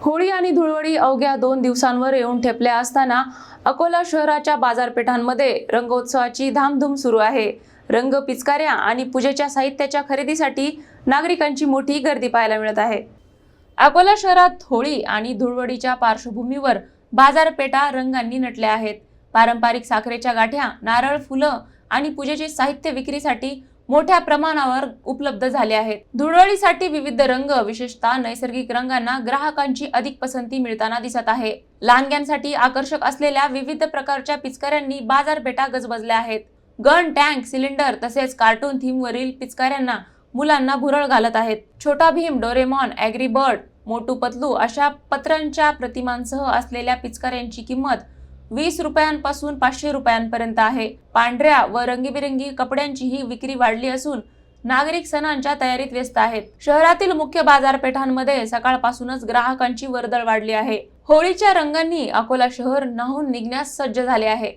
होळी आणि धुळवडी अवघ्या 2 दिवसांवर येऊन ठेपल्या असताना अकोला शहराच्या बाजारपेठांमध्ये रंगोत्सवाची धामधूम सुरू आहे। रंग, पिचकाऱ्या आणि पूजेच्या साहित्याच्या खरेदीसाठी नागरिकांची मोठी गर्दी पाहायला मिळत आहे। अकोला शहरात होळी आणि धुळवडीच्या पार्श्वभूमीवर बाजारपेठा रंगांनी नटल्या आहेत। पारंपरिक साखरेच्या गाठ्या, नारळ, फुलं आणि पूजेचे साहित्य विक्रीसाठी मोठ्या प्रमाणावर उपलब्ध झाले आहेत। धुळवडीसाठी विविध रंग, विशेषतः नैसर्गिक रंगांना ग्राहकांची अधिक पसंती मिळताना दिसत आहे। लहानग्यांसाठी आकर्षक असलेल्या विविध प्रकारच्या पिचकाऱ्यांनी बाजारपेठा गजबजल्या आहेत। गन, टँक, सिलेंडर तसेच कार्टून थीमवरील पिचकाऱ्यांना मुलांना भुरळ घालत आहेत। छोटा Bhim, Doraemon, agree bird, Motu Patlu अशा पत्रांच्या प्रतिमांसह असलेल्या पिचकाऱ्यांची किंमत 20 रुपयांपासून 500 रुपयांपर्यंत आहे। पांढऱ्या व रंगीबेरंगी कपड्यांची ही विक्री वाढली असून नागरिक सणांच्या तयारीत व्यस्त आहेत। शहरातील मुख्य बाजारपेठांमध्ये सकाळपासूनच ग्राहकांची वर्दळ वाढली आहे। होळीच्या रंगांनी अकोला शहर न्हाऊन निघण्यास सज्ज झाले आहे।